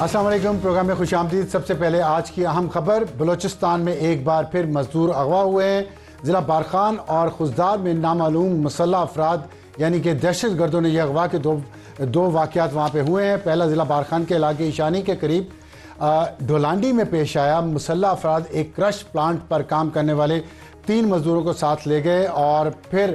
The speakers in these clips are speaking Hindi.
अस्सलाम वालेकुम। प्रोग्राम में खुशामदीद। सबसे पहले आज की अहम खबर, बलूचिस्तान में एक बार फिर मजदूर अगवा हुए हैं। ज़िला बारखान और खुजदार में नामालूम मुसल्लह अफराद यानी कि दहशत गर्दों ने यह अगवा के दो वाक़यात वहाँ पे हुए हैं। पहला ज़िला बारखान के इलाके ईशानी के करीब ढोलांडी में पेश आया। मुसल्लह अफराद एक क्रश प्लांट पर काम करने वाले 3 मजदूरों को साथ ले गए और फिर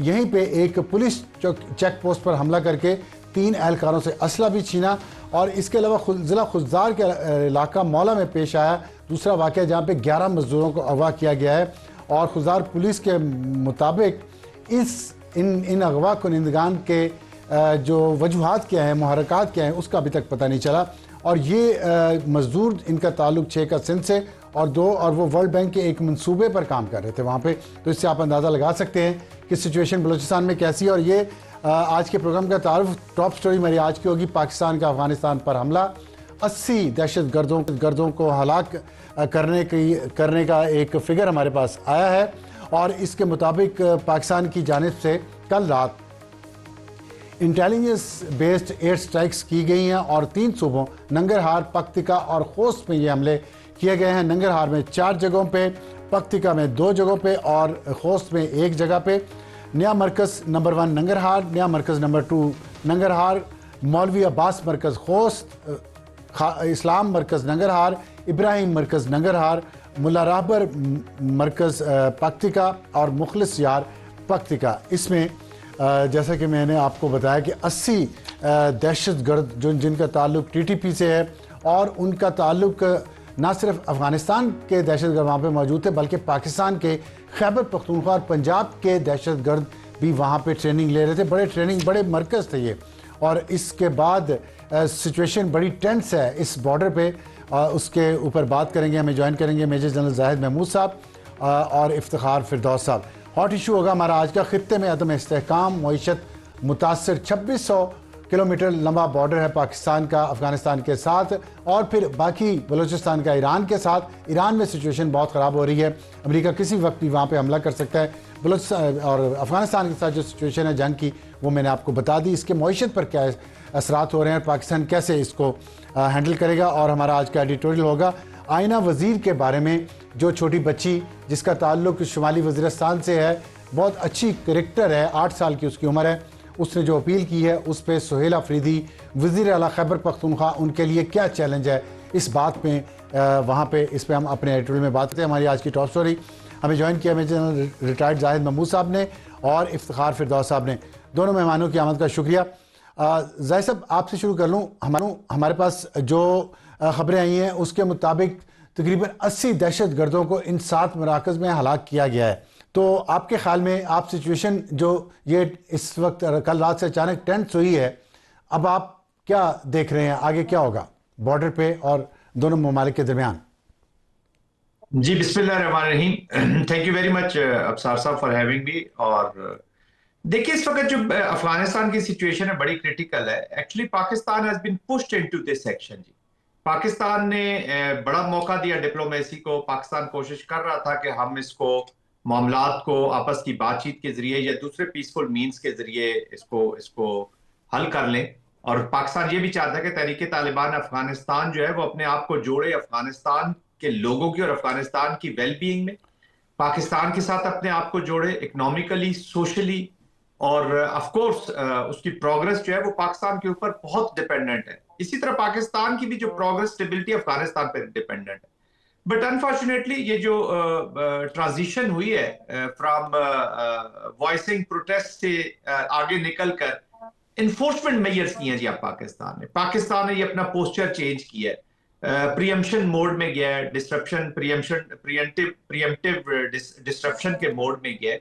यहीं पे एक पुलिस चेक पोस्ट पर हमला करके 3 एहलकारों से असला भी छीना। और इसके अलावा ज़िला खुजदार के इलाका मौला में पेश आया दूसरा वाक़या, जहाँ पे 11 मजदूरों को अगवा किया गया है। और खुजदार पुलिस के मुताबिक इन अगवा कुनिंदगान के जो वजूहात क्या हैं, मुहरकात क्या हैं, उसका अभी तक पता नहीं चला। और ये मजदूर, इनका ताल्लुक 6 का सिंध से और 2 और वो वर्ल्ड बैंक के एक मंसूबे पर काम कर रहे थे वहाँ पे। तो इससे आप अंदाज़ा लगा सकते हैं कि सिचुएशन बलूचिस्तान में कैसी है। और ये आज के प्रोग्राम का तारुफ टॉप स्टोरी मेरी आज की होगी। पाकिस्तान का अफगानिस्तान पर हमला, 80 दहशत गर्दों को हलाक करने का एक फिगर हमारे पास आया है। और इसके मुताबिक पाकिस्तान की जानिब से कल रात इंटेलिजेंस बेस्ड एयर स्ट्राइक्स की गई हैं और 3 सूबों नंगरहार, पक्तिका और खोस्त में ये हमले किए गए हैं। नंगरहार में 4 जगहों पे, पक्तिका में 2 जगहों पे और खोस्त में 1 जगह पे। नया मरकज़ नंबर 1 नंगरहार, नया मरकज़ नंबर 2 नंगरहार, मौलवी अब्बास मरकज़ खोस्त, इस्लाम मरकज़ नंगरहार, इब्राहिम मरकज़ नंगरहार, मुल्ला राहबर मरकज़ पक्तिका और मुखलिस यार पक्तिका। इसमें जैसा कि मैंने आपको बताया कि 80 दहशत गर्द जिनका ताल्लुक TTP से है और उनका ताल्लुक ना सिर्फ अफ़गानिस्तान के दहशत गर्द वहाँ पे मौजूद थे, बल्कि पाकिस्तान के खैबर पख्तूनख्वा और पंजाब के दहशत गर्द भी वहाँ पे ट्रेनिंग ले रहे थे। बड़े मरकज़ थे ये। और इसके बाद सिचुएशन बड़ी टेंस है इस बॉर्डर पे। उसके ऊपर बात करेंगे, हमें ज्वाइन करेंगे मेजर जनरल जाहिद महमूद साहब और इफ्तिखार फिरदौस साहब। हॉट इशू होगा हमारा आज का, खित्ते में अदम इस्तेहकाम, मईशत मुतासर। 2600 किलोमीटर लंबा बॉर्डर है पाकिस्तान का अफ़गानिस्तान के साथ और फिर बाकी बलूचिस्तान का ईरान के साथ। ईरान में सिचुएशन बहुत ख़राब हो रही है, अमेरिका किसी वक्त भी वहाँ पे हमला कर सकता है। बलूचिस्तान और अफ़गानिस्तान के साथ जो सिचुएशन है जंग की, वो मैंने आपको बता दी। इसके मईशत पर क्या असरात हो रहे हैं, पाकिस्तान कैसे इसको हैंडल करेगा। और हमारा आज का एडिटोरियल होगा आइना वज़ीर के बारे में, जो छोटी बच्ची जिसका ताल्लुक शुमाली वज़ीरिस्तान से है, बहुत अच्छी करैक्टर है, 8 साल की उसकी उम्र है। उसने जो अपील की है उस पर सुहेल अफरीदी, वज़ीर आला खैबर पख्तूनख्वा, उनके लिए क्या चैलेंज है, इस बात में वहाँ पे इस पर हम अपने एडिटोरियल में बात करते हैं। हमारी आज की टॉप स्टोरी हमें ज्वाइन किया मेजर रिटायर्ड जाहिद महमूद साहब ने और इफ्तिखार फिरदौस साहब ने। दोनों मेहमानों की आमद का शुक्रिया। जाहिद साहब, आपसे शुरू कर लूँ। हमारे पास जो ख़बरें आई हैं उसके मुताबिक तकरीबन 80 दहशत गर्दों को इन 7 मराकज़ में हलाक किया गया है। तो आपके ख्याल में आप सिचुएशन जो ये इस वक्त कल रात से अचानक टेंस हुई है, अब आप क्या देख रहे हैं, आगे क्या होगा बॉर्डर पे और दोनों ममालिक के दरमियान? जी, बिस्मिल्लाहिर्रहमानिर्रहीम। Thank you very much Afsar साहब फॉर हैविंग मी। और देखिए, इस वक्त जो अफगानिस्तान की सिचुएशन है बड़ी क्रिटिकल है। Actually Pakistan has been pushed into this section. जी, पाकिस्तान ने बड़ा मौका दिया डिप्लोमेसी को। पाकिस्तान कोशिश कर रहा था कि हम इसको मामलात को आपस की बातचीत के जरिए या दूसरे पीसफुल मीन्स के जरिए इसको हल कर लें। और पाकिस्तान ये भी चाहता है कि तहरीक तालिबान अफगानिस्तान जो है वो अपने आप को जोड़े अफगानिस्तान के लोगों की और अफगानिस्तान की वेलबींग में, पाकिस्तान के साथ अपने आप को जोड़े इकोनॉमिकली, सोशली। और ऑफ कोर्स उसकी प्रोग्रेस जो है वो पाकिस्तान के ऊपर बहुत डिपेंडेंट है। इसी तरह पाकिस्तान की भी जो प्रोग्रेस, स्टेबिलिटी अफगानिस्तान पर डिपेंडेंट है। बट अनफॉर्चुनेटली ये जो ट्रांजिशन हुई है फ्रॉम वॉइसिंग प्रोटेस्ट से आगे निकलकर इन्फोर्समेंट मेजर्स किए हैं जी। अब पाकिस्तान ने ये अपना पोस्चर चेंज किया है, प्रीएम्पशन मोड में गया है, प्रियम्पटिव डिस्ट्रप्शन के मोड में गया है।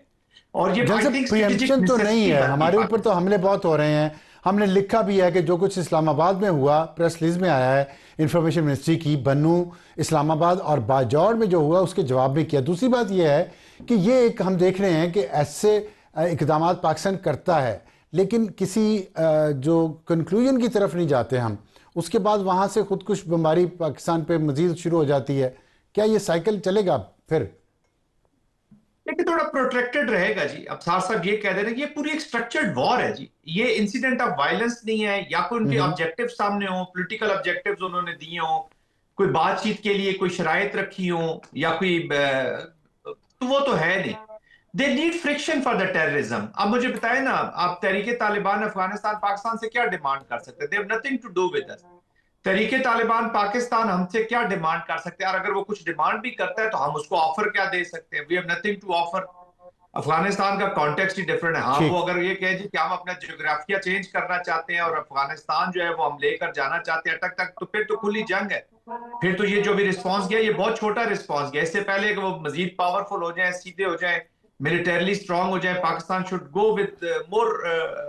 और ये प्रीएम्पशन तो नहीं है, हमारे ऊपर तो हमले बहुत हो रहे हैं। हमने लिखा भी है कि जो कुछ इस्लामाबाद में हुआ, प्रेस रिलीज में आया है इंफॉर्मेशन मिनिस्ट्री की, बन्नू, इस्लामाबाद और बाजौड़ में जो हुआ उसके जवाब में किया। दूसरी बात यह है कि ये एक हम देख रहे हैं कि ऐसे इकदाम पाकिस्तान करता है, लेकिन किसी जो कंक्लूजन की तरफ नहीं जाते हम, उसके बाद वहाँ से खुदकुश बमबारी पाकिस्तान पे मजीद शुरू हो जाती है। क्या ये साइकिल चलेगा फिर? लेकिन थोड़ा प्रोटेक्टेड रहेगा जी। अब साथ साहब ये कह दे रहे हैं कि ये पूरी एक स्ट्रक्चर्ड वॉर है जी, ये इंसिडेंट ऑफ वायलेंस नहीं है, या कोई उनके हम्म। ऑब्जेक्टिव सामने हो, पॉलिटिकल ऑब्जेक्टिव्स उन्होंने दिए हो, कोई बातचीत के लिए कोई शराइत रखी हो, या कोई तो वो तो है नहीं। They need friction for the terrorism. अब मुझे बताएं ना, आप तहरीके तालिबान अफगानिस्तान पाकिस्तान से क्या डिमांड कर सकते हैं? They have nothing to do with us. Tehreek-e Taliban Pakistan हमसे क्या डिमांड कर सकते हैं? और अगर वो कुछ डिमांड भी करता है तो हम उसको ऑफर क्या दे सकते हैं? We have nothing to offer. Afghanistan का कॉन्टेक्स्ट ही डिफरेंट है। हाँ, वो ठीक। अगर ये कहे जी कि हम अपना जियोग्राफिया चेंज करना चाहते हैं और अफगानिस्तान जो है वो हम लेकर जाना चाहते हैं अटक तक, तो फिर तो खुली जंग है। फिर तो ये जो भी रिस्पॉन्स गया ये बहुत छोटा रिस्पॉन्स गया। इससे पहले कि वो मजीद पावरफुल हो जाए, सीधे हो जाए, मिलिटरली स्ट्रांग हो जाए, Pakistan should go with more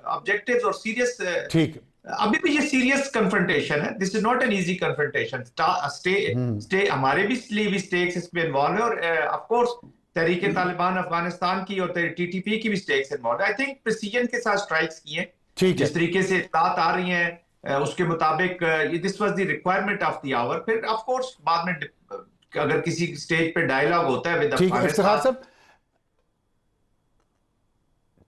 objectives और सीरियस। ठीक। अभी भी ये सीरियस कन्फ्रंटेशन है, this is not an easy confrontation. Stay hmm. Stay हमारे भी स्टेक्स इसमें इन्वॉल्व है, और ऑफ कोर्स तहरीके तालिबान अफगानिस्तान की और टीटीपी की भी stakes involve. I think precision के साथ स्ट्राइक्स किए ठीक जिस है। तरीके से इत्तलात आ रही हैं, उसके मुताबिक ये this was the requirement of the hour. फिर ऑफ कोर्स बाद में अगर किसी स्टेज पे डायलॉग होता है विद ठीक है इफ्तिखार अफगानिस्तान। साहब।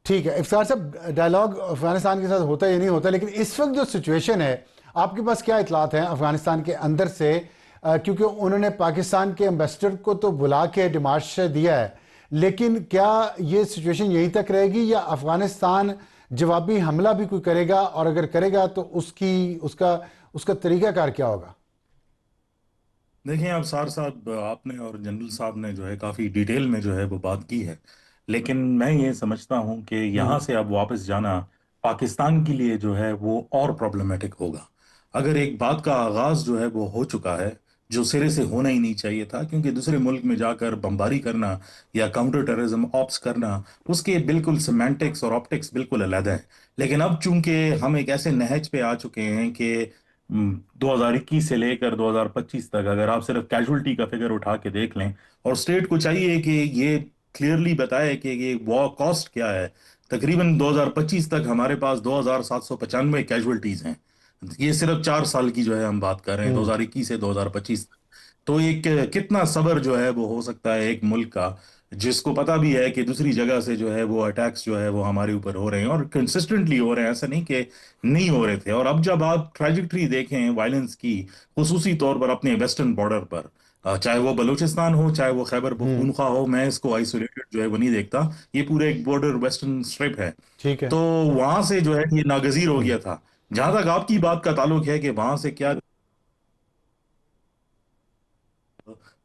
ठीक है इफ्तार साहब, डायलॉग अफगानिस्तान के साथ होता या नहीं होता, लेकिन इस वक्त जो सिचुएशन है, आपके पास क्या इतलात हैं अफगानिस्तान के अंदर से? क्योंकि उन्होंने पाकिस्तान के एम्बेसडर को तो बुला के डिमार्श दिया है, लेकिन क्या ये सिचुएशन यहीं तक रहेगी या अफगानिस्तान जवाबी हमला भी कोई करेगा, और अगर करेगा तो उसकी उसका उसका तरीकाकार क्या होगा? देखिए अब सार साहब, आपने और जनरल साहब ने जो है काफ़ी डिटेल में जो है वो बात की है। लेकिन मैं ये समझता हूँ कि यहाँ हम्म। से अब वापस जाना पाकिस्तान के लिए जो है वो और प्रॉब्लमेटिक होगा। अगर एक बात का आगाज जो है वो हो चुका है जो सिरे से होना ही नहीं चाहिए था, क्योंकि दूसरे मुल्क में जाकर बमबारी करना या काउंटर टेररिज्म ऑप्स करना, उसके बिल्कुल सिमेंटिक्स और ऑप्टिक्स बिल्कुल अलग हैं। लेकिन अब चूंकि हम एक ऐसे नहज पे आ चुके हैं कि 2021 से लेकर 2025 तक अगर आप सिर्फ कैजुअलिटी का फिगर उठा के देख लें, और स्टेट को चाहिए कि ये क्लियरली बताए कि ये वॉर कॉस्ट क्या है। तकरीबन 2025 तक हमारे पास 2795 कैजुअलिटीज हैं। ये सिर्फ 4 साल की जो है हम बात कर रहे हैं, हम्म। 2021 से 2025 तक। तो एक कितना सब्र जो है वो हो सकता है एक मुल्क का, जिसको पता भी है कि दूसरी जगह से जो है वो अटैक्स जो है वो हमारे ऊपर हो रहे हैं और कंसिस्टेंटली हो रहे हैं, ऐसा नहीं कि नहीं हो रहे थे। और अब जब आप ट्रेजेक्टरी देखें वायलेंस की, खुसूसी तौर पर अपने वेस्टर्न बॉर्डर पर, चाहे वो बलूचिस्तान हो चाहे वो खैबर हम्म। पख्तूनख्वा हो, मैं इसको आइसोलेटेड जो है वो नहीं देखता, ये पूरे एक बॉर्डर वेस्टर्न स्ट्रिप है। ठीक है। तो वहां से जो है ये नागजीर हो हम्म। गया था। जहां तक आपकी बात का ताल्लुक है कि वहां से क्या,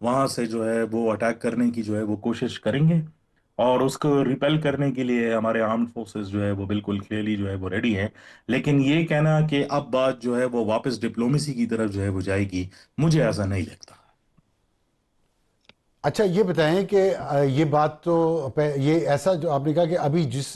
वहां से जो है वो अटैक करने की जो है वो कोशिश करेंगे, और उसको रिपेल करने के लिए हमारे आर्म्ड फोर्सेस जो है वो बिल्कुल क्लियरली जो है वो रेडी है। लेकिन ये कहना कि अब बात जो है वो वापस डिप्लोमेसी की तरफ जो है वो जाएगी, मुझे ऐसा नहीं लगता। अच्छा ये बताएं कि ये बात तो ये ऐसा जो आपने कहा कि अभी जिस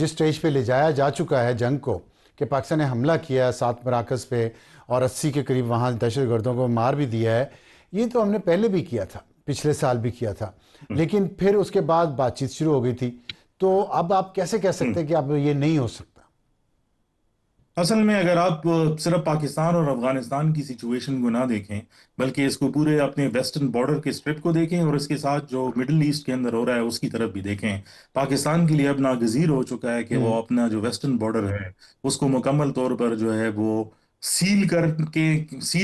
स्टेज पे ले जाया जा चुका है जंग को, कि पाकिस्तान ने हमला किया 7 मराकज़ पे और 80 के करीब वहाँ दहशतगर्दों को मार भी दिया है, ये तो हमने पहले भी किया था, पिछले साल भी किया था, हम्म। लेकिन फिर उसके बाद बातचीत शुरू हो गई थी। तो अब आप कैसे कह सकते हम्म। हैं कि अब ये नहीं हो सकता? असल में अगर आप सिर्फ पाकिस्तान और अफगानिस्तान की सिचुएशन को ना देखें, बल्कि इसको पूरे अपने वेस्टर्न बॉर्डर के स्ट्रिप को देखें और इसके साथ जो मिडिल ईस्ट के अंदर हो रहा है उसकी तरफ भी देखें, पाकिस्तान के लिए अब नागजीर हो चुका है कि वो हम्म। अपना जो वेस्टर्न बॉर्डर है उसको मुकम्मल तौर पर जो है वो सील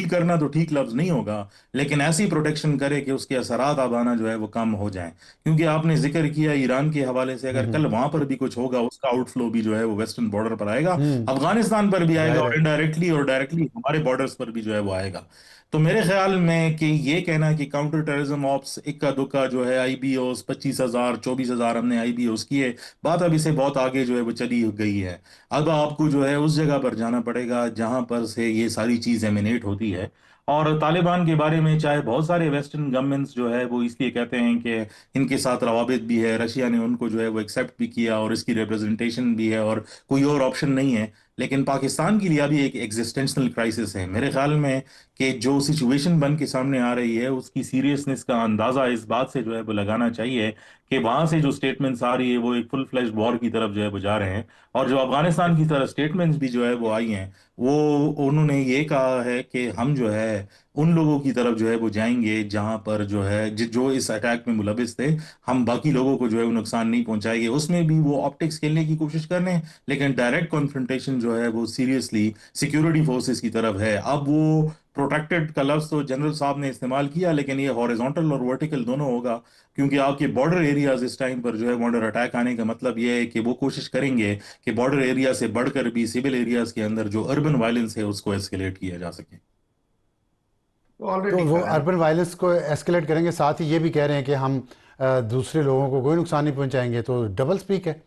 करना तो ठीक लफ्ज नहीं होगा, लेकिन ऐसी प्रोटेक्शन करे कि उसके असरात अब आना जो है वो कम हो जाए। क्योंकि आपने जिक्र किया ईरान के हवाले से, अगर हम्म। कल वहां पर भी कुछ होगा उसका आउटफ्लो भी जो है वो वेस्टर्न बॉर्डर पर आएगा, हम्म। अफगानिस्तान पर भी आएगा, जाहिर और है। इनडायरेक्टली और डायरेक्टली हमारे बॉर्डर्स पर भी जो है वो आएगा। तो मेरे ख्याल में कि ये कहना कि काउंटर टेररिज्म ऑप्स इक्का दुक्का जो है आईबीओस 25,000 24,000 हमने आईबीओस किए, बात अभी से बहुत आगे जो है वो चली गई है। अब आपको जो है उस जगह पर जाना पड़ेगा जहां पर से ये सारी चीज एमिनेट होती है। और तालिबान के बारे में चाहे बहुत सारे वेस्टर्न गवर्नमेंट्स जो है वो इसलिए कहते हैं कि इनके साथ रवाबित भी है, रशिया ने उनको जो है वो एक्सेप्ट भी किया और इसकी रिप्रेजेंटेशन भी है और कोई और ऑप्शन नहीं है, लेकिन पाकिस्तान के लिए अभी एक एग्जिस्टेंशनल क्राइसिस है मेरे ख्याल में। कि जो सिचुएशन बन के सामने आ रही है उसकी सीरियसनेस का अंदाजा इस बात से जो है वो लगाना चाहिए कि वहां से जो स्टेटमेंट्स आ रही है वो एक फुल फ्लैश वॉर की तरफ जो है वो जा रहे हैं। और जो अफगानिस्तान की तरफ स्टेटमेंट्स भी जो है वो आई हैं, वो उन्होंने ये कहा है कि हम जो है उन लोगों की तरफ जो है वो जाएंगे जहां पर जो है जो इस अटैक में मुलविस थे। हम बाकी लोगों को जो है वो नुकसान नहीं पहुंचाएंगे, उसमें भी वो ऑप्टिक्स खेलने की कोशिश कर रहे हैं, लेकिन डायरेक्ट कॉन्फ्रंटेशन जो है वो सीरियसली सिक्योरिटी फोर्सेस की तरफ है। अब वो प्रोटेक्टेड का लफ्ज तो जनरल साहब ने इस्तेमाल किया, लेकिन ये हॉरिजॉन्टल और वर्टिकल दोनों होगा, क्योंकि आपके बॉर्डर एरियाज इस टाइम पर जो है बॉर्डर अटैक आने का मतलब ये है कि वो कोशिश करेंगे कि बॉर्डर एरिया से बढ़कर भी सिविल एरियाज के अंदर जो अर्बन वायलेंस है उसको एस्केलेट किया जा सके। तो तो ऑलरेडी वो कर रहे हैं। अर्बन वायलेंस को एस्केलेट करेंगे, साथ ही ये भी कह रहे हैं कि हम दूसरे लोगों को कोई नुकसान नहीं पहुंचाएंगे, तो डबल स्पीक है।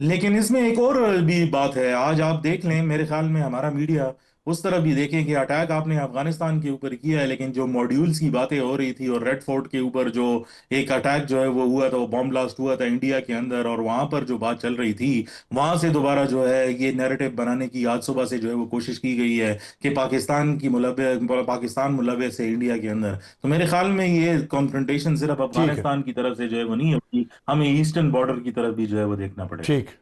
लेकिन इसमें एक और भी बात है, आज आप देख लें, मेरे ख्याल में हमारा मीडिया उस तरफ भी देखें कि अटैक आपने अफगानिस्तान के ऊपर किया है, लेकिन जो मॉड्यूल्स की बातें हो रही थी और रेड फोर्ट के ऊपर जो एक अटैक जो है वो हुआ था, वो बॉम्ब ब्लास्ट हुआ था इंडिया के अंदर, और वहां पर जो बात चल रही थी वहां से दोबारा जो है ये नैरेटिव बनाने की आज सुबह से जो है वो कोशिश की गई है कि पाकिस्तान मुलव्वस है इंडिया के अंदर। तो मेरे ख्याल में ये कॉन्फ्रंटेशन सिर्फ ठीक है। अफगानिस्तान की तरफ से जो है वो नहीं होगी, हमें ईस्टर्न बॉर्डर की तरफ भी जो है वो देखना पड़ेगा। ठीक।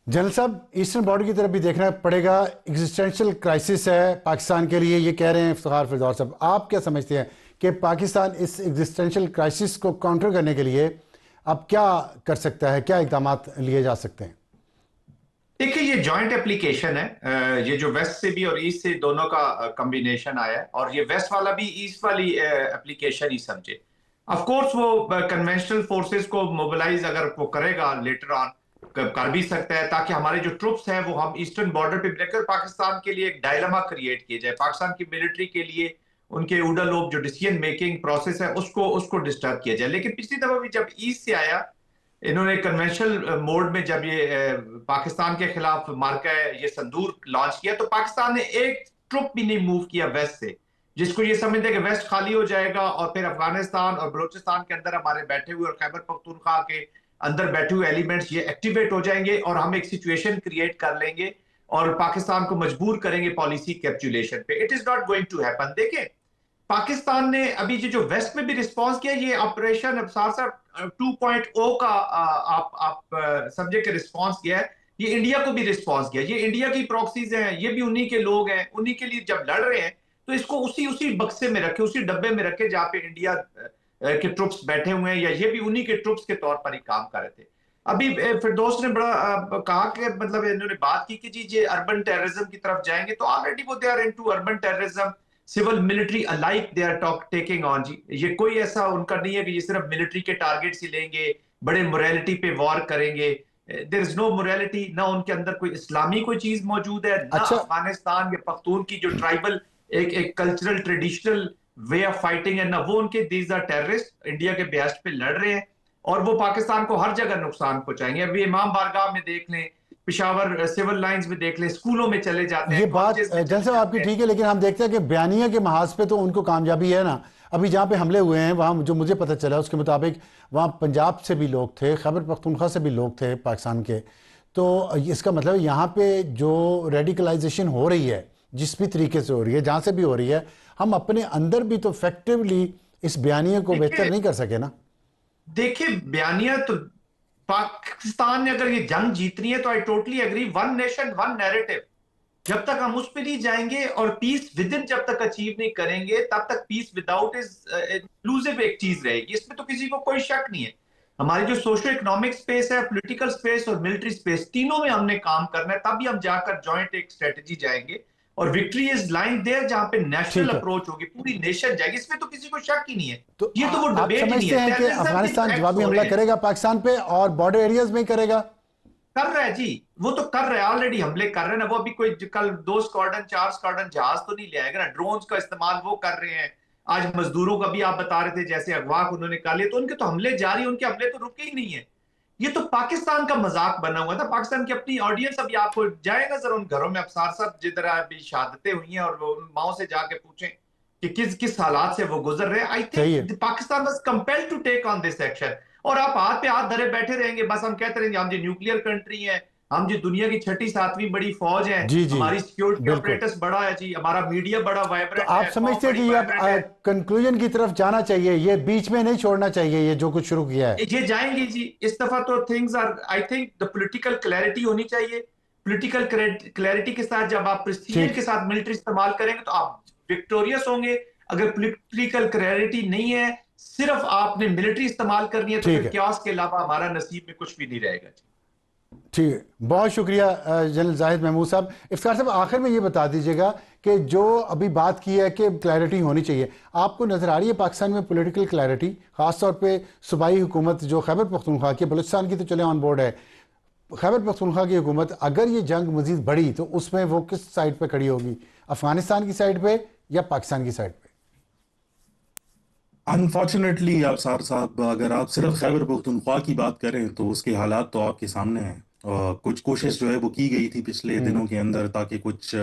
जनरल साहब, ईस्टर्न बॉर्डर की तरफ भी देखना पड़ेगा। एग्जिस्टेंशियल क्राइसिस है पाकिस्तान के लिए, ये कह रहे हैं इफ्तिखार फिरदौस साहब। आप क्या समझते हैं कि पाकिस्तान इस एग्जिस्टेंशियल क्राइसिस को काउंटर करने के लिए अब क्या कर सकता है, क्या इकदाम लिए जा सकते हैं? देखिए, ये जॉइंट एप्लीकेशन है। ये जो वेस्ट से भी और ईस्ट से दोनों का कॉम्बिनेशन आया है, और ये वेस्ट वाला भी ईस्ट वाली एप्लीकेशन ही समझे। ऑफ कोर्स वो कन्वेंशनल फोर्सेस को मोबिलाइज अगर वो करेगा लेटर ऑन, कर भी सकता है, ताकि हमारे जो ट्रुप्स हैं वो हम ईस्टर्न बॉर्डर पे लेकर पाकिस्तान के लिए एक डायलेमा क्रिएट किया जाए, पाकिस्तान की मिलिट्री के लिए उनके उड़ालोप जो डिसीजन मेकिंग प्रोसेस है उसको उसको डिस्टर्ब किया जाए। लेकिन पिछली दफा भी जब ईस्ट से आया, इन्होंने कन्वेंशनल मोड में जब ये पाकिस्तान के खिलाफ मार्का ये संदूर लॉन्च किया, तो पाकिस्तान ने एक ट्रुप भी नहीं मूव किया वेस्ट से, जिसको ये समझते हैं कि वेस्ट खाली हो जाएगा और फिर अफगानिस्तान और बलूचिस्तान के अंदर हमारे बैठे हुए और खैबर पख्तूनख्वा के अंदर बैठे हुए एलिमेंट्स ये एक्टिवेट हो जाएंगे और हम एक सिचुएशन क्रिएट कर लेंगे और पाकिस्तान को मजबूर करेंगे पॉलिसी कैप्चुलेशन पे। It is not going to happen. देखें, पाकिस्तान ने अभी जो वेस्ट में भी रिस्पांस किया, ये ऑपरेशन अबसार साहब 2.0 का आप समझे कि रिस्पांस किया है। ये इंडिया को भी रिस्पांस किया, ये इंडिया की प्रॉक्सीज हैं, ये भी उन्हीं के लोग हैं, उन्हीं के लिए जब लड़ रहे हैं तो इसको उसी उसी बक्से में रखे, उसी डब्बे में रखे जहां पे इंडिया के ट्रुप्स बैठे हुए हैं, या ये भी उन्हीं के ट्रुप्स के तौर पर ही काम कर रहे थे। अभी फिरदौस ने बड़ा कहा कि मतलब इन्होंने बात की कि जी ये अर्बन टेररिज्म की तरफ जाएंगे, तो ऑलरेडी वो they are into urban terrorism, civil military alike they are taking on जी। ये कोई ऐसा उनका नहीं है कि ये सिर्फ मिलिट्री के टारगेट ही लेंगे, बड़े मोरालिटी पे वॉर करेंगे। देयर इज नो मोरालिटी, ना उनके अंदर कोई इस्लामी कोई चीज मौजूद है, ना अच्छा। अफगानिस्तान या पख्तून की जो ट्राइबल एक एक cultural traditional way of fighting है, ना वो उनके। दीज आर टेररिस्ट इंडिया के बेस्ट पे लड़ रहे हैं और वो पाकिस्तान को हर जगह नुकसान पहुंचाएंगे। अभी इमाम बारगाह में देख लें, पिशावर सिविल लाइंस में देख लें, स्कूलों में चले जाते ये हैं, बात कॉलेजेस में जनरल चले साहब आपकी जाते हैं। ठीक है, लेकिन हम देखते हैं कि बयानिया के महाज पे तो उनको कामयाबी है ना। अभी जहाँ पे हमले हुए हैं वहाँ जो मुझे पता चला उसके मुताबिक वहाँ पंजाब से भी लोग थे, खैबर पख्तूनख्वा से भी लोग थे पाकिस्तान के। तो इसका मतलब यहाँ पे जो रेडिकलाइजेशन हो रही है, जिस भी तरीके से हो रही है, जहाँ से भी हो रही है, हम अपने अंदर भी तो इफेक्टिवली इस बयानिया को बेहतर देखिए नहीं कर सके ना। देखिए बयानिया तो, पाकिस्तान ने अगर ये जंग जीतनी है तो I totally agree, one nation one narrative. जब तक हम उस पर नहीं जाएंगे और पीस विद इन जब तक अचीव नहीं करेंगे, तब तक पीस विदाउट इज इंक्लूसिव एक चीज रहेगी, इसमें तो किसी को कोई शक नहीं है। हमारी जो सोशो इकोनॉमिक स्पेस है, पॉलिटिकल स्पेस और मिलिट्री स्पेस, तीनों में हमने काम करना है, तभी हम जाकर जॉइंट एक स्ट्रेटेजी जाएंगे और विक्ट्री इज लाइन देयर जहां पे नेशनल ठीक है। अप्रोच होगी, पूरी नेशन जाएगी, इसमें तो किसी को शक ही नहीं है। तो ये तो वो आप डिबेट ही नहीं समझते है। हैं कि टेररिज्म के जो अफगानिस्तान एक्ट्स जवाबी हो हमला रहे हैं, करेगा पाकिस्तान पे और बॉर्डर एरियाज में करेगा? कर रहा है जी, वो तो कर रहा है, ऑलरेडी हमले कर रहे हैं ना। वो अभी कोई कल 2 स्क्वाड्रन 4 स्क्वाड्रन जहाज तो नहीं ले आएगा ना, ड्रोन्स का इस्तेमाल वो कर रहे हैं। आज मजदूरों का भी आप बता रहे थे जैसे अगवा को उन्होंने कर लिया, तो उनके तो हमले जारी, उनके हमले तो रुके ही नहीं है। ये तो पाकिस्तान का मजाक बना हुआ था, पाकिस्तान की अपनी ऑडियंस। अभी आपको जाए ना जरा उन घरों में, अफसार साहब जिधर अभी शहादतें हुई हैं, और वो उन माओ से जाके पूछें कि किस किस हालात से वो गुजर रहे हैं। आई सही है। Think Pakistan was compelled to take on this action. और आप हाथ पे हाथ धरे बैठे रहेंगे, बस हम कहते रहेंगे हम जी न्यूक्लियर कंट्री हैं, हम जी दुनिया की 6ठी 7वीं बड़ी फौज है, जी जी, हमारी सिक्योरिटी बिल्कुल। ऑपरेटस बड़ा है जी, हमारा मीडिया बड़ा तो वाइब्रेंट आप है, कौम समझते हैं कि बड़ी ये वाइब्रेंट है। अब कंक्लूजन की तरफ जाना चाहिए, ये बीच में नहीं छोड़ना चाहिए ये जो कुछ शुरू किया है? ये जाएंगे जी, इस दफा तो things are, I think the political clarity होनी चाहिए। पॉलिटिकल क्लैरिटी के साथ, जब आप प्रेसिजन के साथ मिलिट्री इस्तेमाल करेंगे तो आप विक्टोरियस होंगे। अगर पॉलिटिकल क्लैरिटी नहीं है, सिर्फ आपने मिलिट्री इस्तेमाल करनी है, तो फिर क्यास के अलावा हमारा नसीब में कुछ भी नहीं रहेगा। ठीक है, बहुत शुक्रिया जनरल जाहिद महमूद साहब। इफ्तार साहब, आखिर में ये बता दीजिएगा कि जो अभी बात की है कि क्लैरिटी होनी चाहिए, आपको नज़र आ रही है पाकिस्तान में पॉलिटिकल क्लैरिटी, ख़ासतौर पे सूबाई हुकूमत जो खैबर पख्तूनख्वा की, बलूचिस्तान की तो चले ऑन बोर्ड है, खैबर पख्तूनख्वा की हुकूमत अगर ये जंग मजीद बढ़ी तो उसमें वो किस साइड पे खड़ी होगी, अफगानिस्तान की साइड पे या पाकिस्तान की साइड पे? अनफॉर्चुनेटली अफसार साहब, अगर आप सिर्फ खैबर पख्तूनख्वा की बात करें तो उसके हालात तो आपके सामने हैं। कुछ कोशिश जो है वो की गई थी पिछले दिनों के अंदर ताकि कुछ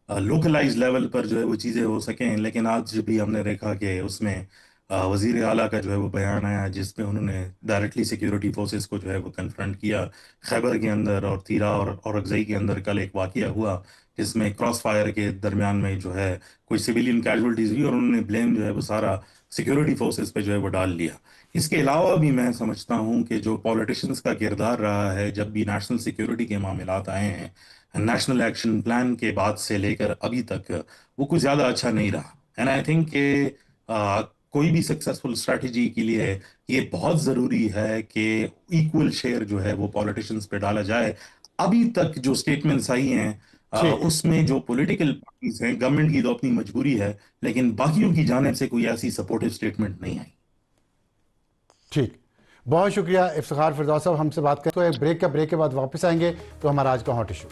लोकलाइज लेवल पर जो है वो चीज़ें हो सकें, लेकिन आज भी हमने देखा कि उसमें वजीर आला का जो है वो बयान आया जिसमें उन्होंने डायरेक्टली सिक्योरिटी फोर्सेस को जो है वो कन्फ्रंट किया। खैबर के अंदर और तीरा और औरंगज़ई के अंदर कल एक वाकया हुआ जिसमें क्रॉस फायर के दरमियान में जो है कोई सिविलियन कैजुअलिटीज हुई और उन्होंने ब्लेम जो है वो सारा सिक्योरिटी फोर्सेस पे जो है वो डाल लिया। इसके अलावा भी मैं समझता हूं कि जो पॉलिटिशियंस का किरदार रहा है जब भी नेशनल सिक्योरिटी के मामलात आए हैं, नेशनल एक्शन प्लान के बाद से लेकर अभी तक, वो कुछ ज़्यादा अच्छा नहीं रहा। एंड आई थिंक कि कोई भी सक्सेसफुल स्ट्रैटेजी के लिए ये बहुत ज़रूरी है कि इक्वल शेयर जो है वो पॉलिटिशियंस पे डाला जाए। अभी तक जो स्टेटमेंट्स आई हैं उसमें जो पॉलिटिकल पार्टीज हैं, गवर्नमेंट की तो अपनी मजबूरी है, लेकिन बाकियों की जानिब से कोई ऐसी सपोर्टिव स्टेटमेंट नहीं आई। ठीक, बहुत शुक्रिया इफ्तिखार फिरदौस साहब हमसे बात करें। तो एक ब्रेक के बाद वापस आएंगे तो हमारा आज का हॉट इशू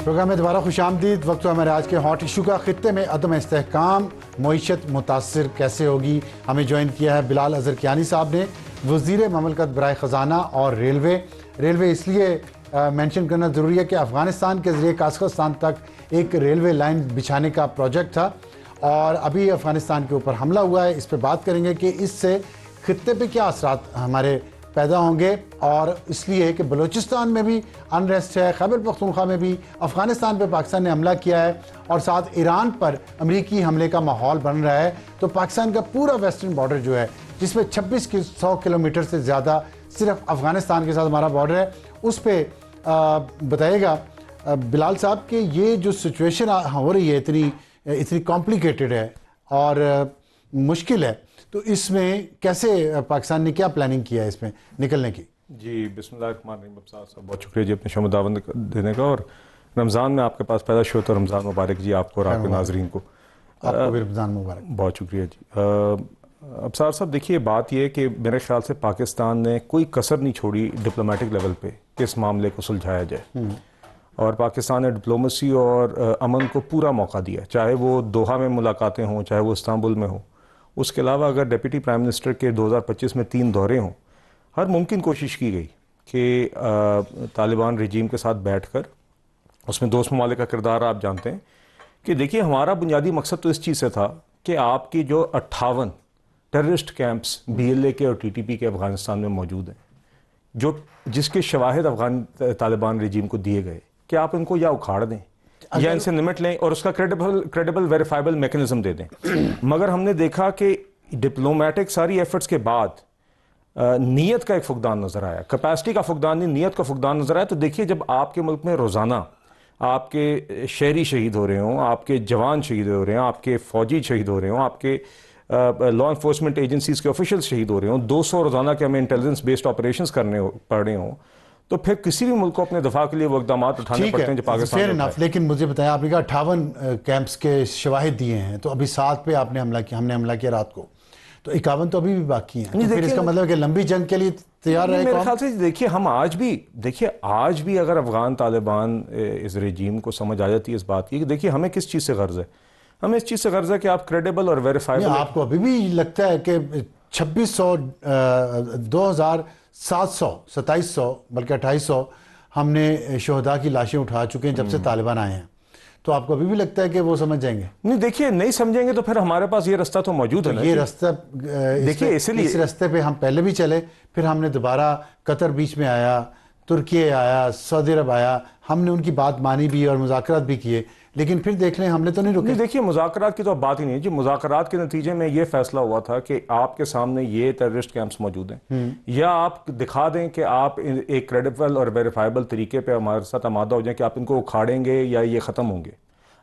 प्रोग्राम में दोबारा खुशामदीद। वक्त तो हमारे आज के हॉट इशू का। खित्ते में अदम इस्तेहकाम, मईशत मुतासर कैसे होगी। हमें ज्वाइन किया है बिलाल अजहर कियानी साहब ने, वज़ीर ममलकत बराए ख़जाना और रेलवे इसलिए मेंशन करना ज़रूरी है कि अफ़गानिस्तान के ज़रिए काज़ाख़स्तान तक एक रेलवे लाइन बिछाने का प्रोजेक्ट था और अभी अफ़गानिस्तान के ऊपर हमला हुआ है। इस पर बात करेंगे कि इससे खित्ते पे क्या असरात हमारे पैदा होंगे, और इसलिए कि बलूचिस्तान में भी अनरेस्ट है, खैबर पख्तूनख्वा में भी अफ़गानिस्तान पे पाकिस्तान ने हमला किया है और साथ ईरान पर अमरीकी हमले का माहौल बन रहा है। तो पाकिस्तान का पूरा वेस्टर्न बॉर्डर जो है, जिसमें 2600 किलोमीटर से ज़्यादा सिर्फ अफ़गानिस्तान के साथ हमारा बॉर्डर है, उस पर बताइएगा बिलाल साहब कि ये जो सिचुएशन हो रही है इतनी कॉम्प्लिकेटेड है और मुश्किल है, तो इसमें कैसे पाकिस्तान ने क्या प्लानिंग किया है इसमें निकलने की? जी, बिस्मिल्लाहिर्रहमानिर्रहीम। साहब बहुत शुक्रिया जी अपने शमदावंद देने का, और रमज़ान में आपके पास पैदा शुरू, तो रमज़ान मुबारक जी आपको और आपके नाजरीन को। आपको भी रमज़ान मुबारक। बहुत शुक्रिया जी। अब्सार साहब, देखिए बात यह है कि मेरे ख्याल से पाकिस्तान ने कोई कसर नहीं छोड़ी डिप्लोमेटिक लेवल पे कि इस मामले को सुलझाया जाए, और पाकिस्तान ने डिप्लोमेसी और अमन को पूरा मौका दिया, चाहे वो दोहा में मुलाकातें हों, चाहे वो इस्तांबुल में हो। उसके अलावा अगर डिप्टी प्राइम मिनिस्टर के 2025 में 3 दौरे हों, हर मुमकिन कोशिश की गई कि तालिबान रजीम के साथ बैठकर, उसमें दोस्त ममालिक का किरदार आप जानते हैं कि देखिए हमारा बुनियादी मकसद तो इस चीज़ से था कि आपकी जो 58 टेररिस्ट कैंप्स BLA के और TTP के अफ़गानिस्तान में मौजूद हैं, जिसके शवाहिद अफ़गान तालिबान रजीम को दिए गए, कि आप इनको या उखाड़ दें या इनसे निमट लें और उसका क्रेडिबल वेरीफाइबल मैकेनिज्म दे दें। मगर हमने देखा कि डिप्लोमेटिक सारी एफर्ट्स के बाद नीयत का एक फुकदान नज़र आया, कैपेसिटी का फुकदान नहीं, नीयत का फुकदान नज़र आया। तो देखिए जब आपके मुल्क में रोज़ाना आपके शहरी शहीद हो रहे हों, आपके जवान शहीद हो रहे हों, आपके फ़ौजी शहीद हो रहे हों, आपके लॉ इन्फोर्समेंट एजेंसीज़ के ऑफिशियल शहीद हो रहे हों, 200 रोज़ाना के हमें इंटेलिजेंस बेस्ड ऑपरेशंस करने पड़ रहे हों, तो फिर किसी भी मुल्क को अपने दफा के लिए वो इकदाम उठाने पड़ते हैं जो पाकिस्तान ने। लेकिन मुझे बताया, आपने कहा 58 कैंप्स के शवाहिद दिए हैं, तो अभी 7 पे हमने हमला किया रात को, तो 51 तो अभी भी बाकी हैं। तो फिर इसका मतलब है कि लंबी जंग के लिए तैयार रहे। मेरे ख्याल से देखिए हम आज भी अगर अफगान तालिबान इस रजीम को समझ आ जाती है इस बात की कि देखिए हमें किस चीज़ से गर्ज है, हमें इस चीज़ से गर्ज है कि आप क्रेडिबल और वेरीफाइबल। आपको अभी भी लगता है कि 2600 2700 2700 बल्कि 2800 हमने शोहदा की लाशें उठा चुके हैं जब से तालिबान आए हैं, तो आपको अभी भी लगता है कि वो समझ जाएंगे? नहीं, देखिए नहीं समझेंगे तो फिर हमारे पास ये रास्ता तो मौजूद है ना। ये रास्ता देखिए, इसलिए इस रास्ते पे हम पहले भी चले, फिर हमने दोबारा कतर बीच में आया, तुर्की आया, सऊदी अरब आया, हमने उनकी बात मानी भी और मुज़ाकरात भी किए, लेकिन फिर देख लें हमले तो नहीं रुके। नहीं देखिए, मुज़ाकरात की तो अब बात ही नहीं है जी। मुज़ाकरात के नतीजे में ये फैसला हुआ था कि आपके सामने ये टेररिस्ट कैंप्स मौजूद हैं, या आप दिखा दें कि आप एक क्रेडिबल और वेरीफाइबल तरीके पे हमारे साथ आमादा हो जाए कि आप इनको उखाड़ेंगे या ये ख़त्म होंगे।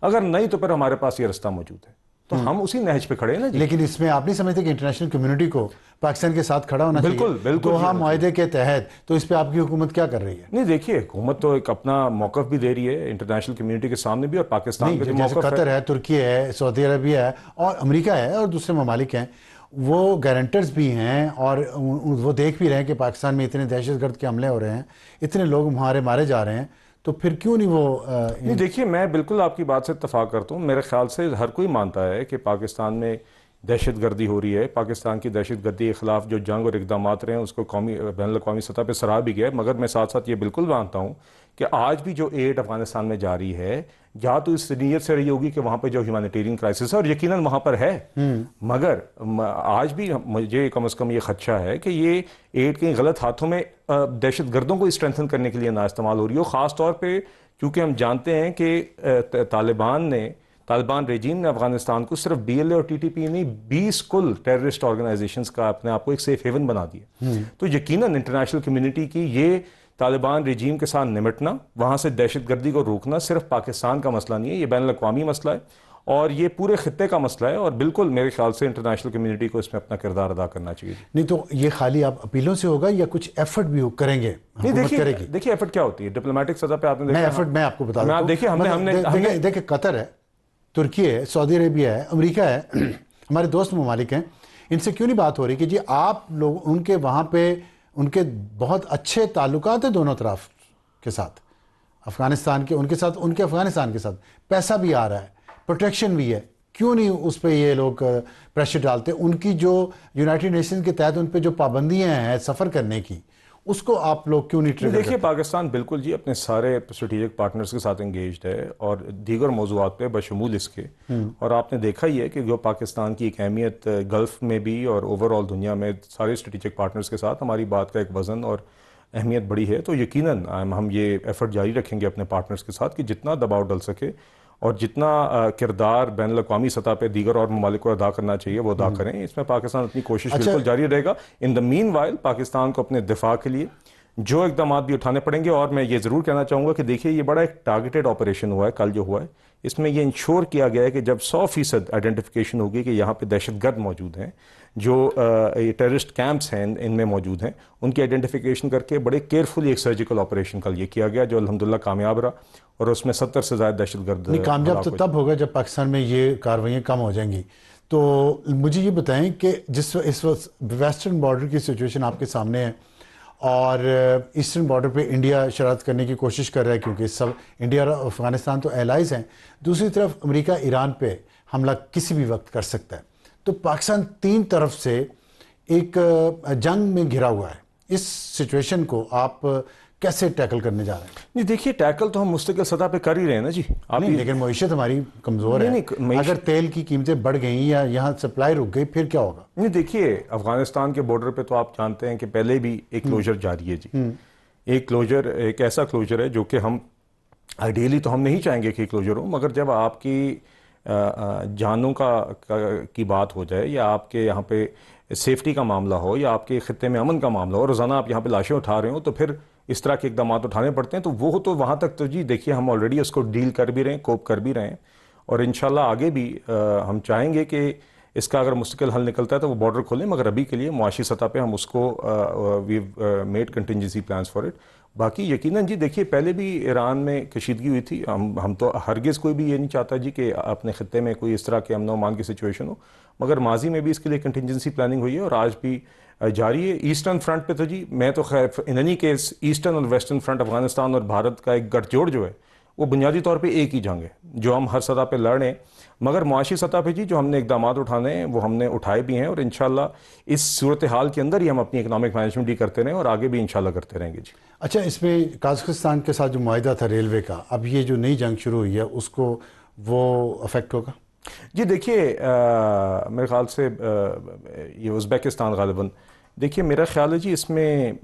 अगर नहीं तो फिर हमारे पास ये रास्ता मौजूद है, तो हम उसी नहज पे खड़े हैं ना जी। लेकिन इसमें आप नहीं समझते कि इंटरनेशनल कम्युनिटी को पाकिस्तान के साथ खड़ा होना बिल्कुल, चाहिए बिल्कुल दोहा जी, मुआहदे के तहत? तो इस पे आपकी हुकूमत क्या कर रही है? नहीं देखिए, हुकूमत तो एक अपना मौक़िफ़ भी दे रही है इंटरनेशनल कम्युनिटी के सामने भी, और पाकिस्तान नहीं, का जो जैसे मौक़िफ़ कतर है, तुर्की है, सऊदी अरबिया है और अमेरिका है और दूसरे ममालिक हैं, वो गारंटर्स भी हैं और वो देख भी रहे हैं कि पाकिस्तान में इतने दहशतगर्द के हमले हो रहे हैं, इतने लोग हमारे मारे जा रहे हैं, तो फिर क्यों नहीं वो नहीं देखिए, मैं बिल्कुल आपकी बात से इत्तफाक करता हूँ। मेरे ख्याल से हर कोई मानता है कि पाकिस्तान में दहशतगर्दी हो रही है। पाकिस्तान की दहशतगर्दी के ख़िलाफ़ जो जंग और इक़दाम रहे हैं उसको कौमी बैनुल-अक़वामी सतह पर सराहा भी गया है। मगर मैं साथ साथ ये बिल्कुल मानता हूँ कि आज भी जो एड अफ़गानिस्तान में जारी है, या तो इस नीयत से रही होगी कि वहाँ पर जो ह्यूमैनिटेरियन क्राइसिस है, और यकीनन वहाँ पर है, मगर आज भी मुझे कम अज़ कम ये खदशा है कि ये एड कहीं गलत हाथों में दहशतगर्दों को स्ट्रेंथन करने के लिए ना इस्तेमाल हो रही हो। ख़ास तौर पर क्योंकि हम जानते हैं कि तालिबान रेजीम ने अफगानिस्तान को सिर्फ DLA और TTP नहीं, 20 कुल टेररिस्ट ऑर्गेनाइजेशंस का अपने आप को एक सेफ हेवन बना दिया। तो यकीनन इंटरनेशनल कम्युनिटी की ये तालिबान रेजीम के साथ निमटना, वहाँ से दहशतगर्दी को रोकना सिर्फ पाकिस्तान का मसला नहीं है, ये बैनुल-अक़वामी मसला है और ये पूरे खित्ते का मसला है। और बिल्कुल मेरे ख्याल से इंटरनेशनल कम्युनिटी को इसमें अपना किरदार अदा करना चाहिए। नहीं तो ये खाली आप अपीलों से होगा या कुछ एफर्ट भी करेंगे? नहीं करेगी? देखिए एफर्ट क्या होती है डिप्लोमेटिक सतह पे, आपने देखा मैं आपको बता देता हूं। देखिए हमने देखिए कतर है, तुर्की है, सऊदी अरेबिया है, अमेरिका है, हमारे दोस्त ममालिक हैं, इनसे क्यों नहीं बात हो रही कि जी आप लोग उनके वहाँ पे उनके बहुत अच्छे ताल्लुकात हैं दोनों तरफ के साथ, अफगानिस्तान के उनके साथ, उनके अफगानिस्तान के साथ पैसा भी आ रहा है, प्रोटेक्शन भी है, क्यों नहीं उस पर ये लोग प्रेशर डालते? उनकी जो यूनाइटेड नेशन के तहत उन पर जो पाबंदियाँ हैं सफ़र करने की, उसको आप लोग क्यों नहीं ट्रिगर करते? देखिए पाकिस्तान बिल्कुल जी अपने सारे स्ट्रेटेजिक पार्टनर्स के साथ एंगेज्ड है और दीगर मौज़ूआत पे बशमूल इसके। और आपने देखा ही है कि जो पाकिस्तान की एक अहमियत गल्फ़ में भी और ओवरऑल दुनिया में सारे स्ट्रेटेजिक पार्टनर्स के साथ हमारी बात का एक वज़न और अहमियत बड़ी है। तो यकीनन हम ये एफ़र्ट जारी रखेंगे अपने पार्टनर्स के साथ कि जितना दबाव डल सके और जितना किरदार बैनुल-अक़वामी सतह पे दीगर और ममालिक को अदा करना चाहिए वो अदा करें। इसमें पाकिस्तान अपनी कोशिश बिल्कुल जारी रहेगा। In the mean while Pakistan को अपने दिफा के लिए जो इक़दाम भी उठाने पड़ेंगे। और मैं ये ज़रूर कहना चाहूँगा कि देखिए ये बड़ा एक टारगेटेड ऑपरेशन हुआ है कल जो हुआ है, इसमें यह इंश्योर किया गया है कि जब 100% आइडेंटिफिकेशन होगी कि यहाँ पे दहशतगर्द मौजूद हैं, जो ये टेररिस्ट कैंप्स हैं इनमें मौजूद हैं, उनकी आइडेंटिफिकेशन करके बड़े केयरफुली एक सर्जिकल ऑपरेशन कल ये किया गया जो अल्हम्दुलिल्लाह कामयाब रहा और उसमें 70 से ज़्यादा दहशतगर्द। कामयाब तो तब होगा जब पाकिस्तान में ये कार्रवाइयाँ कम हो जाएंगी। तो मुझे ये बताएं कि इस वक्त वेस्टर्न बॉर्डर की सिचुएशन आपके सामने है और ईस्टर्न बॉर्डर पे इंडिया शरारत करने की कोशिश कर रहा है क्योंकि सब इंडिया और अफगानिस्तान तो एलाइज हैं। दूसरी तरफ अमेरिका ईरान पे हमला किसी भी वक्त कर सकता है। तो पाकिस्तान तीन तरफ से एक जंग में घिरा हुआ है। इस सिचुएशन को आप कैसे टैकल करने जा रहे हैं? नहीं देखिए टैकल तो हम मुस्तकिल सतह पे कर ही रहे हैं ना जी। आप नहीं, लेकिन मईशत हमारी कमज़ोर है। अगर तेल की कीमतें बढ़ गई या यहाँ सप्लाई रुक गई फिर क्या होगा? नहीं देखिए अफगानिस्तान के बॉर्डर पे तो आप जानते हैं कि पहले भी एक क्लोजर जारी है जी। एक क्लोजर एक ऐसा क्लोजर है जो कि हम आइडियली तो हम नहीं चाहेंगे कि क्लोजर हो, मगर जब आपकी जानों की बात हो जाए या आपके यहाँ पे सेफ्टी का मामला हो या आपके खित्ते में अमन का मामला हो, रोज़ाना आप यहाँ पे लाशें उठा रहे हो, तो फिर इस तरह के इकदाम उठाने पड़ते हैं। तो वो तो वहाँ तक तो जी देखिए हम ऑलरेडी उसको डील कर भी रहे हैं, कोप कर भी रहे हैं और इंशाल्लाह आगे भी हम चाहेंगे कि इसका अगर मुस्तकिल हल निकलता है तो वो बॉर्डर खोलें, मगर अभी के लिए मुआशी सतह पे हम उसको we made contingency plans for it. बाकी यकीनन जी देखिए पहले भी ईरान में कशीदगी हुई थी। हम तो हरगिज़ कोई भी ये नहीं चाहता जी कि अपने खित्ते में कोई इस तरह के अमन अमान की सिचुएशन हो, मगर माजी में भी इसके लिए कंटिजेंसी प्लानिंग हुई है और आज भी जारी है। ईस्टर्न फ्रंट पे तो जी मैं तो खैर इन एनी केस ईस्टर्न और वेस्टर्न फ्रंट अफगानिस्तान और भारत का एक गठजोड़ जो है वो बुनियादी तौर पे एक ही जंग है जो हम हर सतह पे लड़ रहे हैं, मगर मुआशी सतह पे जी जो हमने इकदाम उठाने हैं वो हमने उठाए भी हैं और इंशाल्लाह इस सूरत हाल के अंदर ही हम अपनी इकनॉमिक मैनेजमेंट ही करते रहें और आगे भी इंशाल्लाह करते रहेंगे जी। अच्छा, इसमें काज़ाकिस्तान के साथ जो मुआहिदा था रेलवे का, अब ये जो नई जंग शुरू हुई है उसको वो अफेक्ट होगा? जी देखिए मेरे ख्याल से ये उज़्बेकिस्तान गालिबन, देखिए मेरा ख्याल है जी इसमें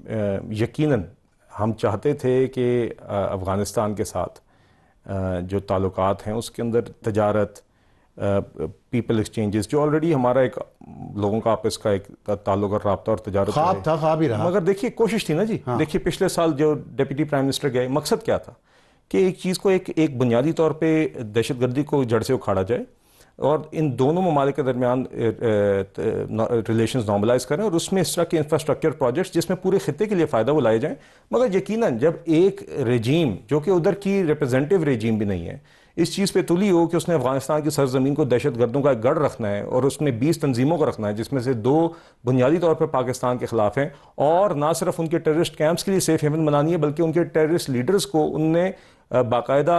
यकीनन हम चाहते थे कि अफ़गानिस्तान के साथ जो ताल्लुकात हैं उसके अंदर तजारत, पीपल एक्सचेंजेस, जो ऑलरेडी हमारा एक लोगों का आपस का एक ताल्लुक और रब्ता और तजारत ख्वाब था, ख्वाब ही रहा। मगर देखिए कोशिश थी ना जी। देखिए पिछले साल जो डिप्टी प्राइम मिनिस्टर गए, मकसद क्या था कि एक चीज़ को एक बुनियादी तौर पे दहशतगर्दी को जड़ से उखाड़ा जाए और इन दोनों ममालिक के दरमियान रिलेशंस नॉर्मलाइज करें और उसमें इस तरह के इंफ्रास्ट्रक्चर प्रोजेक्ट्स जिसमें पूरे खित्ते के लिए फ़ायदा वो लाए जाएं। मगर यकीनन जब एक रेजीम जो कि उधर की रिप्रेजेंटेटिव रेजीम भी नहीं है इस चीज़ पे तुली हो कि उसने अफगानिस्तान की सरजमीन को दहशतगर्दों का एक गढ़ रखना है और उसमें 20 तंजीमों को रखना है जिसमें से 2 बुनियादी तौर पर पाकिस्तान के खिलाफ हैं और ना सिर्फ उनके टेररिस्ट कैंप्स के लिए सेफ हेवन बनानी है बल्कि उनके टेररिस्ट लीडर्स को उनने बाकायदा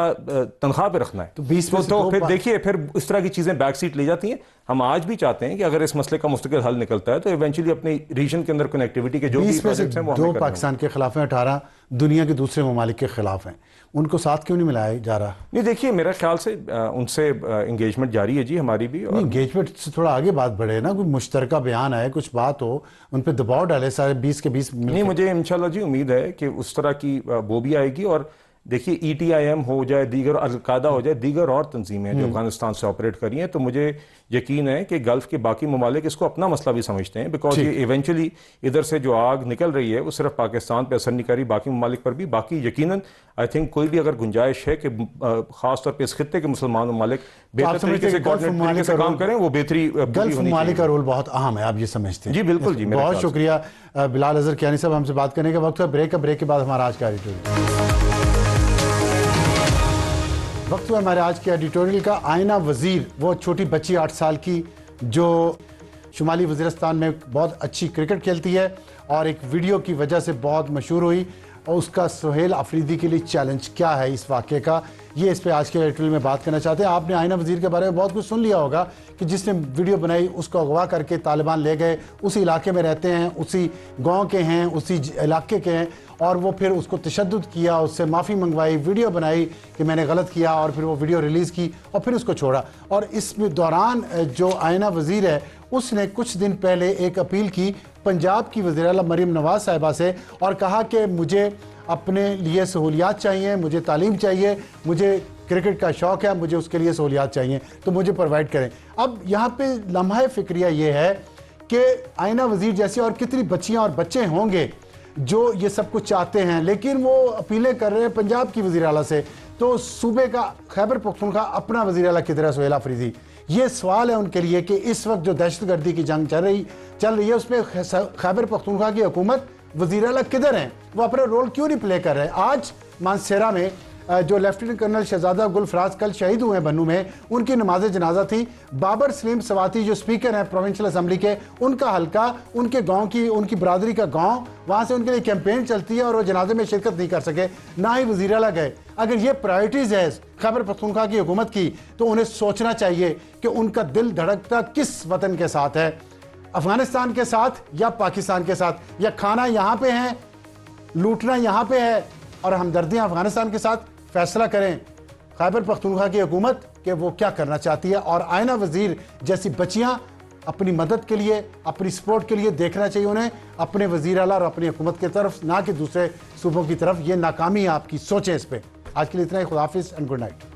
तनख्वाह पे रखना है। तो 20 में से तो दो फिर देखिए फिर इस तरह की चीज़ें बैक सीट ले जाती हैं। हम आज भी चाहते हैं कि अगर इस मसले का मुस्तकिल हल निकलता है तो इवेंचुअली अपनी रीजन के अंदर कनेक्टिविटी के जो भी 20 में से प्रोजेक्ट्स हैं वो 2 हमें पाकिस्तान के खिलाफ हैं, 18 दुनिया के दूसरे ममालिक के खिलाफ हैं। उनको साथ क्यों नहीं मिलाया जा रहा? नहीं देखिए मेरे ख्याल से उनसे इंगेजमेंट जारी है जी हमारी भी। और इंगेजमेंट से थोड़ा आगे बात बढ़े ना, कोई मुश्तरका बयान आए, कुछ बात हो, उन पर दबाव डाले सारे 20 के 20 नहीं, मुझे इंशाल्लाह जी उम्मीद है कि उस तरह की वो भी आएगी। और देखिए ETIM हो जाए, दीगर अल-कायदा हो जाए, दीगर और तंजीमें जो अफगानिस्तान से ऑपरेट कर रही हैं, तो मुझे यकीन है कि गल्फ के बाकी ममालिक इसको अपना मसला भी समझते हैं बिकॉज ये इवेंचुअली इधर से जो आग निकल रही है वो सिर्फ पाकिस्तान पे असर नहीं कर रही, बाकी ममालिक पर भी। बाकी यकीनन आई थिंक कोई भी अगर गुंजाइश है कि खासतौर पर इस खित्ते के मुसलमान ममालिक बेहतर तरीके से कोऑर्डिनेट तरीके से काम करें, वो बेहतरी गल्फ ममालिक का रोल बहुत अहम है, आप ये समझते हैं? जी बिल्कुल जी। बहुत शुक्रिया बिलाल अजहर कियानी साहब, हमसे बात करने का वक्त है। ब्रेक के बाद हमारा आज का एडिटोरियल वक्त हुआ हमारे आज के एडिटोरियल का। आयना वजीर, वो छोटी बच्ची 8 साल की जो शुमाली वज़ीरिस्तान में बहुत अच्छी क्रिकेट खेलती है और एक वीडियो की वजह से बहुत मशहूर हुई, और उसका सुहेल अफरीदी के लिए चैलेंज क्या है इस वाक़े का, ये इस पे आज के एडिटोरियल में बात करना चाहते हैं। आपने आयना वजीर के बारे में बहुत कुछ सुन लिया होगा कि जिसने वीडियो बनाई उसको अगवा करके तालिबान ले गए, उसी इलाके में रहते हैं, उसी गांव के हैं, उसी इलाके के हैं, और वो फिर उसको तशद्दुद किया, उससे माफ़ी मंगवाई, वीडियो बनाई कि मैंने गलत किया, और फिर वो वीडियो रिलीज़ की और फिर उसको छोड़ा। और इस दौरान जो आयना वजीर है उसने कुछ दिन पहले एक अपील की पंजाब की वज़ीर आला मरीम नवाज़ साहिबा से और कहा कि मुझे अपने लिए सहूलियात चाहिए, मुझे तालीम चाहिए, मुझे क्रिकेट का शौक़ है, मुझे उसके लिए सहूलियात चाहिए, तो मुझे प्रोवाइड करें। अब यहाँ पे लम्हा फ़िक्रिया ये है कि आयना वज़ीर जैसे और कितनी बच्चियाँ और बच्चे होंगे जो ये सब कुछ चाहते हैं, लेकिन वो अपीलें कर रहे हैं पंजाब की वज़ीर आला से। तो सूबे का खैबर पख्तूनख्वा अपना वज़ीर आला किधर है सुहेल अफरीदी? ये सवाल है उनके लिए कि इस वक्त जो दहशतगर्दी की जंग चल रही है उसमें खैबर पख्तूनख्वा की हुकूमत, वज़ीर आला किधर हैं? वो अपना रोल क्यों नहीं प्ले कर रहे? आज मानसेरा में जो लेफ्टिनेंट कर्नल शहजादा गुलफराज कल शहीद हुए हैं बन्नू में, उनकी नमाज जनाजा थी। बाबर सलीम सवाती जो स्पीकर हैं प्रोविंशियल असम्बली के, उनका हल्का, उनके गांव की, उनकी बरादरी का गांव, वहां से उनके लिए कैंपेन चलती है और वो जनाजे में शिरकत नहीं कर सके, ना ही वज़ीर आला गए। अगर ये प्रायोरिटीज़ है खैबर पख्तूनख्वा की हुकूमत की, तो उन्हें सोचना चाहिए कि उनका दिल धड़कता किस वतन के साथ है, अफगानिस्तान के साथ या पाकिस्तान के साथ, या खाना यहाँ पे है, लूटना यहाँ पे है और हमदर्दियाँ अफगानिस्तान के साथ। फैसला करें खैबर पख्तूनख्वा की हुकूमत कि वो क्या करना चाहती है, और आयना वजीर जैसी बच्चियाँ अपनी मदद के लिए, अपनी सपोर्ट के लिए देखना चाहिए उन्हें अपने वज़ीर आला और अपनी हुकूमत की तरफ, ना कि दूसरे सूबों की तरफ। ये नाकामी है आपकी, सोचें इस पर। आज के लिए इतना ही, खुदा हाफिज़ एंड गुड नाइट।